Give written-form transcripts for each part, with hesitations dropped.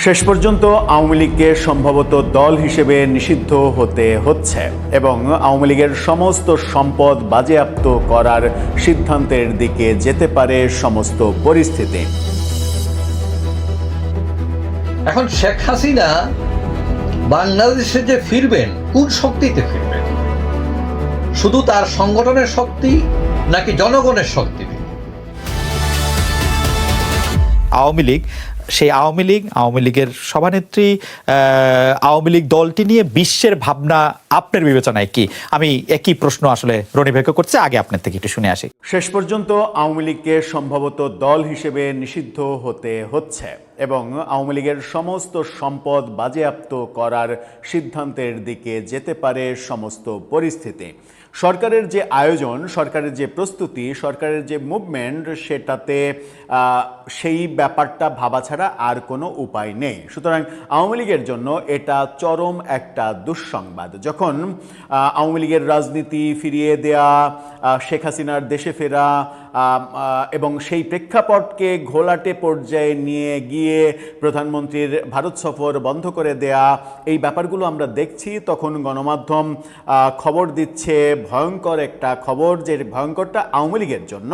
শেষ পর্যন্ত আওয়ামী লীগকে সম্ভবত দল হিসেবে নিষিদ্ধ হতে হচ্ছে এবং আওয়ামী লীগের সমস্ত সম্পদ বাজেয়াপ্ত করার সিদ্ধান্তের দিকে যেতে পারে সমস্ত পরিস্থিতি। এখন শেখ হাসিনা বাংলাদেশে যে ফিরবেন, কোন শক্তিতে ফিরবেন? শুধু তার সংগঠনের শক্তি নাকি জনগণের শক্তি? আওয়ামী লীগের সভানেত্রী আওয়ামী লীগ দলটি নিয়ে বিশ্বের ভাবনা আপনার বিবেচনায় কি? আমি একই প্রশ্ন আসলে রনি ভাইকে করছি, আগে আপনার থেকে একটু শুনে আসি। শেষ পর্যন্ত আওয়ামী লীগকে সম্ভবত দল হিসেবে নিষিদ্ধ হতে হচ্ছে এবং আওয়ামী লীগের সমস্ত সম্পদ বাজেয়াপ্ত করার সিদ্ধান্তের দিকে যেতে পারে সমস্ত পরিস্থিতি। সরকারের যে আয়োজন, সরকারের যে প্রস্তুতি, সরকারের যে মুভমেন্ট, সেটাতে সেই ব্যাপারটা ভাবা ছাড়া আর কোনো উপায় নেই। সুতরাং আওয়ামী লীগের জন্য এটা চরম একটা দুঃসংবাদ। যখন আওয়ামী লীগের রাজনীতি ফিরিয়ে দেয়া, শেখ হাসিনার দেশে ফেরা এবং সেই প্রেক্ষাপটকে ঘোলাটে পর্যায়ে নিয়ে গিয়ে প্রধানমন্ত্রীর ভারত সফর বন্ধ করে দেয়া, এই ব্যাপারগুলো আমরা দেখছি, তখন গণমাধ্যম খবর দিচ্ছে ভয়ঙ্কর একটা খবর, যে ভয়ঙ্করটা আওয়ামী লীগের জন্য।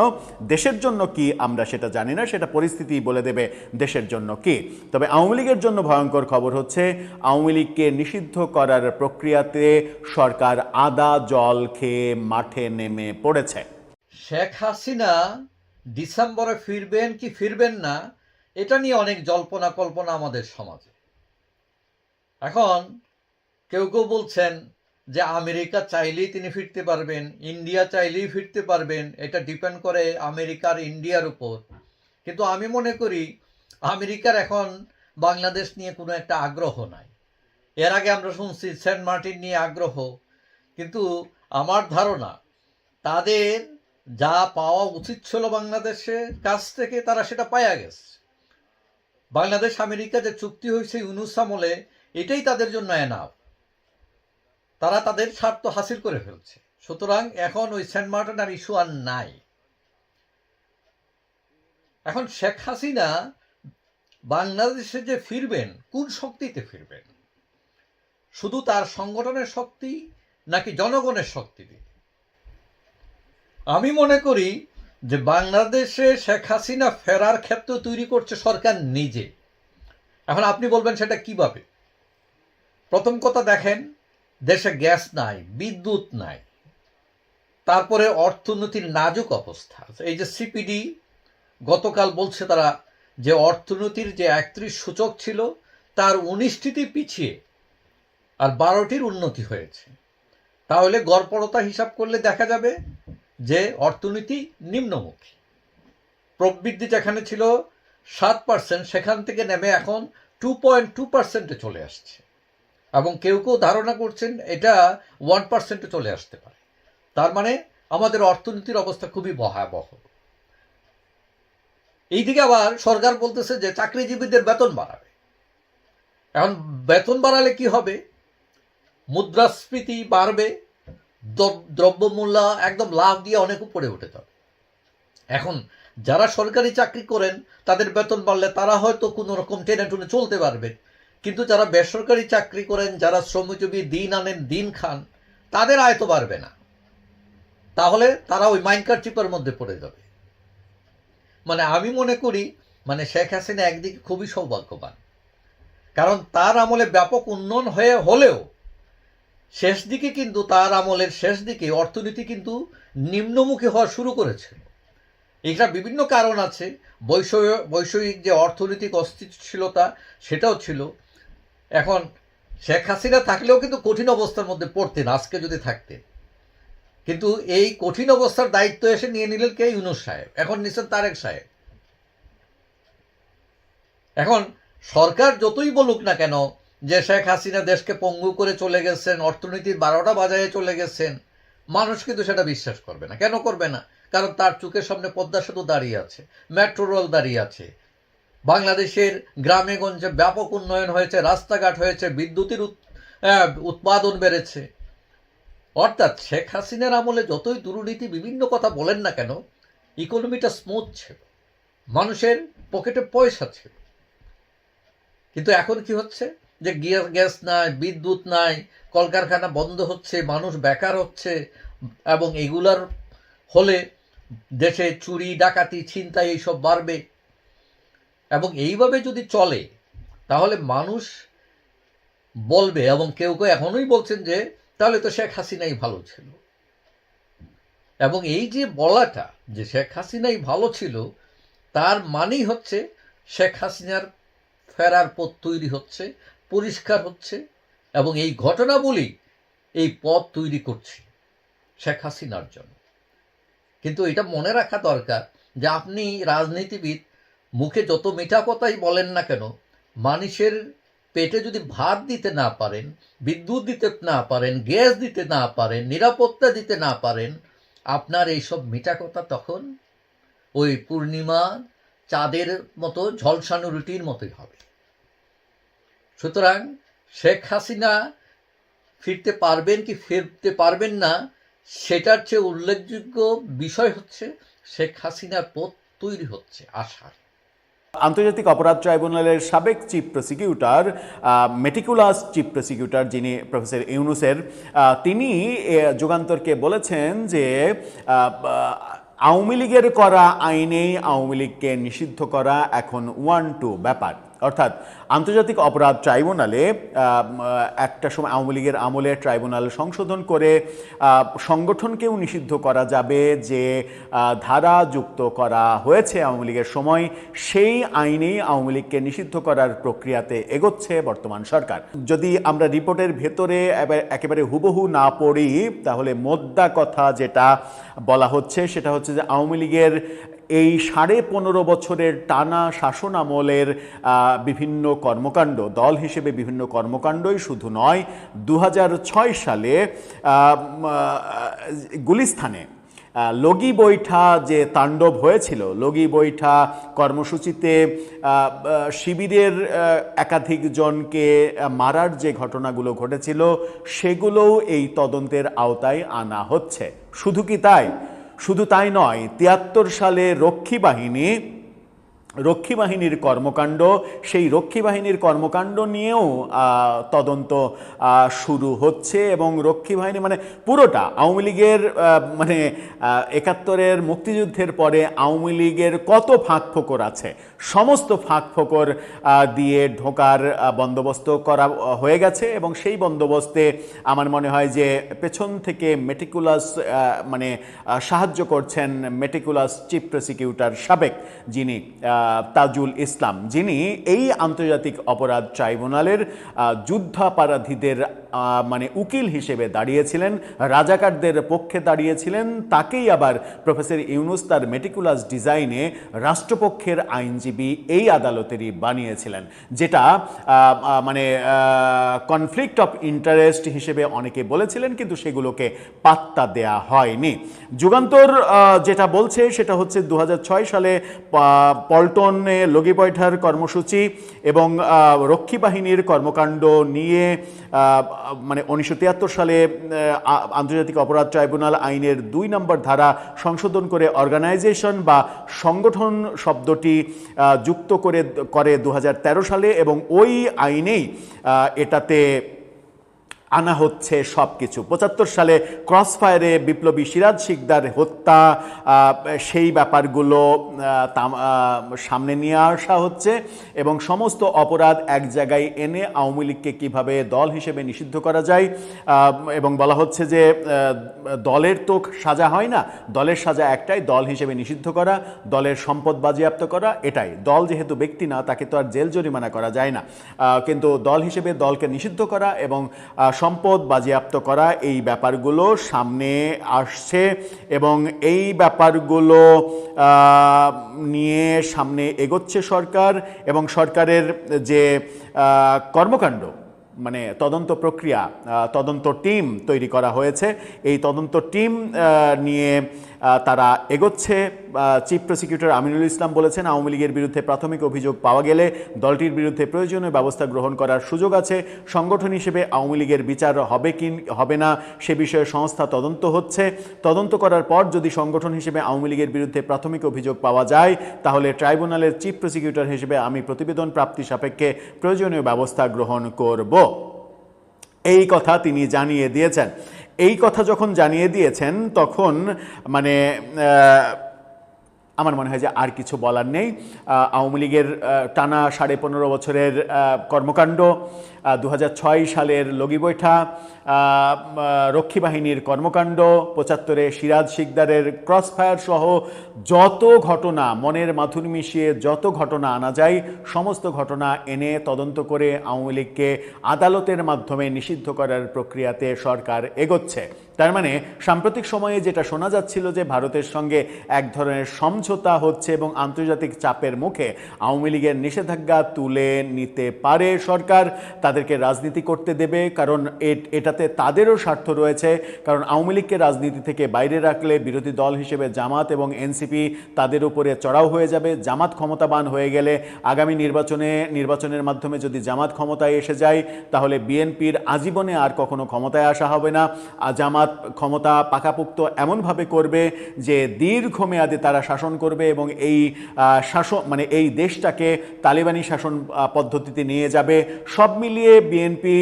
দেশের জন্য কি আমরা সেটা জানি না, সেটা পরিস্থিতি বলে দেবে দেশের জন্য কি। তবে আওয়ামী লীগের জন্য ভয়ঙ্কর খবর হচ্ছে আওয়ামী লীগকে নিষিদ্ধ করার প্রক্রিয়াতে সরকার আদা জল খেয়ে মাঠে নেমে পড়েছে। শেখ হাসিনা ডিসেম্বরে ফিরবেন কি ফিরবেন না, এটা নিয়ে অনেক জল্পনা কল্পনা আমাদের সমাজে। এখন কেউ কেউ বলছেন যে আমেরিকা চাইলেই তিনি ফিরতে পারবেন, ইন্ডিয়া চাইলেই ফিরতে পারবেন, এটা ডিপেন্ড করে আমেরিকার ইন্ডিয়ার উপর। কিন্তু আমি মনে করি আমেরিকার এখন বাংলাদেশ নিয়ে কোনো একটা আগ্রহ নাই। এর আগে আমরা শুনছি সেন্ট মার্টিন নিয়ে আগ্রহ, কিন্তু আমার ধারণা তাদের যা পাওয়া উচিত ছিল বাংলাদেশের কাছ থেকে তারা সেটা পাইয়া গেছে। বাংলাদেশ আমেরিকা যে চুক্তি হয়েছে ইউনূস আমলে, এটাই তাদের জন্য এনাফ। তারা তাদের স্বার্থ হাসিল করে ফেলছে। সুতরাং এখন ওই সেন্ট মার্টিন আর ইস্যু আর নাই। এখন শেখ হাসিনা বাংলাদেশে যে ফিরবেন, কোন শক্তিতে ফিরবেন? শুধু তার সংগঠনের শক্তি নাকি জনগণের শক্তি? আমি মনে করি যে বাংলাদেশে শেখ হাসিনা ফেরার ক্ষেত্র তৈরি করছে সরকার নিজে। এখন আপনি বলবেন সেটা কিভাবে? প্রথম কথা দেখেন, দেশে গ্যাস নাই, বিদ্যুৎ নাই, তারপরে অর্থনীতির নাজুক অবস্থা। এই যে সিপিডি গতকাল বলছে তারা যে অর্থনীতির যে 31 সূচক ছিল তার 19টি পিছিয়ে আর 12টির উন্নতি হয়েছে। তাহলে গড়পড়তা হিসাব করলে দেখা যাবে যে অর্থনীতি নিম্নমুখী। প্রবৃদ্ধি যেখানে ছিল 7%, সেখান থেকে নেমে এখন 2.2%-এ চলে আসছে, এবং কেউ কেউ ধারণা করছেন এটা 1%-এ চলে আসতে পারে। তার মানে আমাদের অর্থনীতির অবস্থা খুবই ভয়াবহ। এইদিকে আবার সরকার বলতেছে যে চাকরিজীবীদের বেতন বাড়াবে। এখন বেতন বাড়ালে কি হবে? মুদ্রাস্ফীতি বাড়বে, দ্রব্যমূল্য একদম লাভ দিয়ে অনেক উপরে উঠে যাবে। এখন যারা সরকারি চাকরি করেন তাদের বেতন বাড়লে তারা হয়তো কোনো রকম টেনে টুনে চলতে পারবে, কিন্তু যারা বেসরকারি চাকরি করেন, যারা শ্রমজীবী, দিন আনেন দিন খান, তাদের আয় তো বাড়বে না। তাহলে তারা ওই মাইনকারচিপের মধ্যে পড়ে যাবে। মানে আমি মনে করি মানে শেখ হাসিনা একদিকে খুবই সৌভাগ্যবান, কারণ তার আমলে ব্যাপক উন্নয়ন হলেও শেষ দিকে কিন্তু তার আমলের শেষ দিকে অর্থনীতি কিন্তু নিম্নমুখী হওয়া শুরু করেছিল। এটা বিভিন্ন কারণ আছে। বৈষয়িক যে অর্থনৈতিক অস্থিতিশীলতা, সেটাও ছিল। এখন শেখ হাসিনা থাকলেও কিন্তু কঠিন অবস্থার মধ্যে পড়তেন আজকে যদি থাকতেন, কিন্তু এই কঠিন অবস্থার দায়িত্ব এসে নিয়ে নিলেন কে? ইউনূস সাহেব। এখন নিচ্ছেন তারেক সাহেব। এখন সরকার যতই বলুক না কেন যে শেখ হাসিনা দেশকে পঙ্গু করে চলে গেছেন, অর্থনীতির 12টা বাজারে চলে গেছেন, মানুষ কিন্তু সেটা বিশ্বাস করবে না। কেন করবে না? কারণ তার চোখের সামনে পদ্মা সেতু দাঁড়িয়ে আছে, মেট্রো রেল দাঁড়িয়ে আছে, বাংলাদেশের গ্রামে গঞ্জে ব্যাপক উন্নয়ন হয়েছে, রাস্তাঘাট হয়েছে, বিদ্যুতের উৎপাদন বেড়েছে। অর্থাৎ শেখ হাসিনার আমলে যতই দুর্নীতি বিভিন্ন কথা বলেন না কেন, ইকোনমিটা স্মুথ ছিল, মানুষের পকেটে পয়সা ছিল। কিন্তু এখন কি হচ্ছে যে গ্যাস নাই, বিদ্যুৎ নাই, কলকারখানা বন্ধ হচ্ছে, মানুষ বেকার হচ্ছে, এবং এগুলার হলে দেশে চুরি ডাকাতি ছিনতাই এইসব বাড়বে। এবং এইভাবে যদি চলে তাহলে মানুষ বলবে, এবং কেউ কেউ এখনোই বলছেন যে তাহলে তো শেখ হাসিনাই ভালো ছিল। এবং এই যে বলাটা যে শেখ হাসিনাই ভালো ছিল, তার মানেই হচ্ছে শেখ হাসিনার ফেরার পথ তৈরি হচ্ছে, পরিষ্কার হচ্ছে, এবং এই ঘটনাবলী এই পথ তৈরি করছে শেখ হাসিনার জন্য। কিন্তু এটা মনে রাখা দরকার যে আপনি রাজনীতিবিদ, মুখে যত মিঠা কথাই বলেন না কেন, মানুষের পেটে যদি ভাত দিতে না পারেন, বিদ্যুৎ দিতে না পারেন, গ্যাস দিতে না পারেন, নিরাপত্তা দিতে না পারেন, আপনার এইসব মিঠা কথা তখন ওই পূর্ণিমা চাঁদের মতো ঝলসানো রুটির মতোই হবে। সুতরাং শেখ হাসিনা ফিরতে পারবেন কি ফিরতে পারবেন না, সেটার চেয়ে উল্লেখযোগ্য বিষয় হচ্ছে শেখ হাসিনার পথ তৈরি হচ্ছে আশার। আন্তর্জাতিক অপরাধ ট্রাইব্যুনালের সাবেক chief prosecutor, meticulous chief prosecutor যিনি প্রফেসর ইউনুসের, তিনি যুগান্তরকে বলেছেন যে আওয়ামী লীগের করা আইনেই আওয়ামী লীগকে নিষিদ্ধ করা এখন 1-2 ব্যাপার। অর্থাৎ আন্তর্জাতিক অপরাধ ট্রাইব্যুনালে একটা সময় আওয়ামী লীগের আমলে ট্রাইব্যুনাল সংশোধন করে সংগঠনকেও নিষিদ্ধ করা যাবে যে ধারা যুক্ত করা হয়েছে আওয়ামী লীগের সময়, সেই আইনেই আওয়ামী লীগকে নিষিদ্ধ করার প্রক্রিয়াতে এগোচ্ছে বর্তমান সরকার। যদি আমরা রিপোর্টের ভেতরে একেবারে হুবহু না পড়ি, তাহলে মোদ্দা কথা যেটা বলা হচ্ছে সেটা হচ্ছে যে আওয়ামী লীগের এই 15.5 বছরের টানা শাসন আমলের বিভিন্ন কর্মকাণ্ড, দল হিসেবে বিভিন্ন কর্মকাণ্ডই শুধু নয়, 2006 সালে গুলিস্তানে লগি বৈঠা যে তাণ্ডব হয়েছিল, লগি বৈঠা কর্মসূচিতে শিবিরের একাধিক জনকে মারার যে ঘটনাগুলো ঘটেছিল, সেগুলোও এই তদন্তের আওতায় আনা হচ্ছে। শুধু কি তাই? শুধু তাই নয়, 73 সালে রক্ষী বাহিনীর কর্মকাণ্ড, সেই রক্ষী বাহিনীর কর্মকাণ্ড নিয়েও তদন্ত শুরু হচ্ছে। এবং রক্ষী বাহিনী মানে পুরোটা আওয়ামী লীগের মানে 71-এর মুক্তিযুদ্ধের পরে আওয়ামী লীগের কত ফাঁক ফোকর আছে, সমস্ত ফাঁক ফোকর দিয়ে ঢোকার বন্দোবস্ত করা হয়ে গেছে। এবং সেই বন্দোবস্তে আমার মনে হয় যে পেছন থেকে মেটিকুলাস মানে সাহায্য করছেন মেটিকুলাস চিফ প্রসিকিউটর সাবেক, যিনি তাজুল ইসলাম, যিনি এই আন্তর্জাতিক অপরাধ ট্রাইব্যুনালের যুদ্ধাপরাধীদের মানে উকিল হিসেবে দাঁড়িয়েছিলেন, রাজাকারদের পক্ষে দাঁড়িয়েছিলেন। তাকেই আবার প্রফেসর ইউনুস তার মেটিকুলাস ডিজাইনে রাষ্ট্রপক্ষের আইনজীবী এই আদালতেরই বানিয়েছিলেন, যেটা মানে কনফ্লিক্ট অফ ইন্টারেস্ট হিসেবে অনেকে বলেছিলেন, কিন্তু সেগুলোকে পাত্তা দেয়া হয়নি। যুগান্তর যেটা বলছে সেটা হচ্ছে 2006 সালে পল্টনে লগি বৈঠার কর্মসূচি এবং রক্ষী বাহিনীর কর্মকাণ্ড নিয়ে মানে 1973 সালে আন্তর্জাতিক অপরাধ ট্রাইব্যুনাল আইনের 2 নম্বর ধারা সংশোধন করে অর্গানাইজেশন বা সংগঠন শব্দটি যুক্ত করে 2013 সালে, এবং ওই আইনেই এটাতে আনা হচ্ছে সব কিছু। 75 সালে ক্রসফায়ারে বিপ্লবী সিরাজ শিকদার হত্যা, সেই ব্যাপারগুলো সামনে নিয়ে আসা হচ্ছে এবং সমস্ত অপরাধ এক জায়গায় এনে আওয়ামী লীগকে কীভাবে দল হিসেবে নিষিদ্ধ করা যায়। এবং বলা হচ্ছে যে দলের তো সাজা হয় না, দলের সাজা একটাই, দল হিসেবে নিষিদ্ধ করা, দলের সম্পদ বাজেয়াপ্ত করা, এটাই। দল যেহেতু ব্যক্তি না, তাকে তো আর জেল জরিমানা করা যায় না, কিন্তু দল হিসেবে দলকে নিষিদ্ধ করা এবং সম্পদ বাজেয়াপ্ত করা, এই ব্যাপারগুলো সামনে আসছে এবং এই ব্যাপারগুলো নিয়ে সামনে এগোচ্ছে সরকার। এবং সরকারের যে কর্মকাণ্ড মানে তদন্ত প্রক্রিয়া, তদন্ত টিম তৈরি করা হয়েছে, এই তদন্ত টিম নিয়ে তারা এগোচ্ছে। চিফ প্রসিকিউটর আমিনুল ইসলাম বলেছেন, আওয়ামী লীগের বিরুদ্ধে প্রাথমিক অভিযোগ পাওয়া গেলে দলটির বিরুদ্ধে প্রয়োজনীয় ব্যবস্থা গ্রহণ করার সুযোগ আছে। সংগঠন হিসেবে আওয়ামী লীগের বিচার হবে কি হবে না সে বিষয়ে সংস্থা তদন্ত হচ্ছে। তদন্ত করার পর যদি সংগঠন হিসেবে আওয়ামী লীগের বিরুদ্ধে প্রাথমিক অভিযোগ পাওয়া যায়, তাহলে ট্রাইব্যুনালের চিফ প্রসিকিউটর হিসেবে আমি প্রতিবেদন প্রাপ্তি সাপেক্ষে প্রয়োজনীয় ব্যবস্থা গ্রহণ করব। এই কথা তিনি জানিয়ে দিয়েছেন। এই কথা যখন জানিয়ে দিয়েছেন তখন মানে আমার মনে হয় যে আর কিছু বলার নেই। আওয়ামী লীগের টানা 15.5 বছরের কর্মকাণ্ড, 2006 সালের লগি বৈঠা, রক্ষী বাহিনীর কর্মকাণ্ড, 75-এ সিরাজ শিকদারের ক্রসফায়ার সহ যত ঘটনা, মনের মাথুর মিশিয়ে যত ঘটনা আনা যায় সমস্ত ঘটনা এনে তদন্ত করে আওয়ামী লীগকে আদালতের মাধ্যমে নিষিদ্ধ করার প্রক্রিয়াতে সরকার এগোচ্ছে। তার মানে সাম্প্রতিক সময়ে যেটা শোনা যাচ্ছিল যে ভারতের সঙ্গে এক ধরনের সমঝোতা হচ্ছে এবং আন্তর্জাতিক চাপের মুখে আওয়ামী লীগের নিষেধাজ্ঞা তুলে নিতে পারে সরকার, তাদেরকে রাজনীতি করতে দেবে, কারণ এটাতে তাদেরও স্বার্থ রয়েছে। কারণ আওয়ামী লীগকে রাজনীতি থেকে বাইরে রাখলে বিরোধী দল হিসেবে জামাত এবং এনসিপি তাদের উপরে চড়াও হয়ে যাবে। জামাত ক্ষমতাবান হয়ে গেলে আগামী নির্বাচনের মাধ্যমে যদি জামাত ক্ষমতায় এসে যায়, তাহলে বিএনপির আজীবনে আর কখনো ক্ষমতায় আসা হবে না। জামাত ক্ষমতা পাকাপোক্ত এমনভাবে করবে যে দীর্ঘমেয়াদে তারা শাসন করবে এবং এই শাসন মানে এই দেশটাকে তালিবানি শাসন পদ্ধতিতে নিয়ে যাবে। সব মিলিয়ে বিএনপি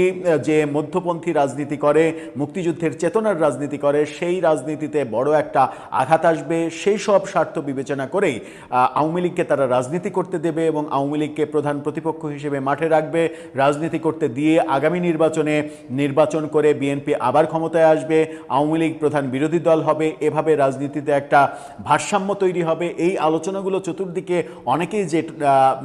যে মধ্যপন্থী রাজনীতি করে, মুক্তিযুদ্ধের চেতনার রাজনীতি করে, সেই রাজনীতিতে বড় একটা আঘাত আসবে। সেই সব স্বার্থ বিবেচনা করেই আওয়ামী লীগকে তারা রাজনীতি করতে দেবে এবং আওয়ামী লীগকে প্রধান প্রতিপক্ষ হিসেবে মাঠে রাখবে। রাজনীতি করতে দিয়ে আগামী নির্বাচন করে বিএনপি আবার ক্ষমতায় আসবে, আওয়ামী লীগ প্রধান বিরোধী দল হবে। এভাবে রাজনীতিতে একটা ভারসাম্য তৈরি হবে। এই আলোচনাগুলো চতুর্দিকে অনেকেই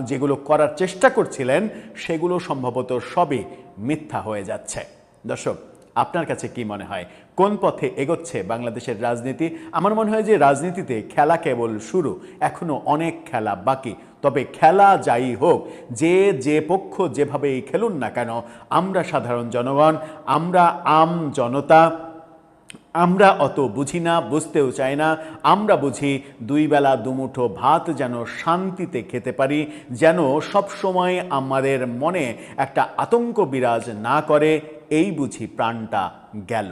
যেগুলো করার চেষ্টা করছিলেন সেগুলো সম্ভবত সবই মিথ্যা হয়ে যাচ্ছে। দর্শক, আপনার কাছে কি মনে হয়, কোন পথে এগোচ্ছে বাংলাদেশের রাজনীতি? আমার মনে হয় যে রাজনীতিতে খেলা কেবল শুরু, এখনো অনেক খেলা বাকি। তবে খেলা যাই হোক, যে পক্ষ যেভাবেই খেলুন না কেন, আমরা সাধারণ জনগণ, আমরা আম জনতা, আমরা অত বুঝি না, বুঝতেও চাই না। আমরা বুঝি 2 বেলা 2 মুঠো ভাত যেন শান্তিতে খেতে পারি, যেন সব সময় আমাদের মনে একটা আতঙ্ক বিরাজ না করে, এই বুঝি প্রাণটা গেল।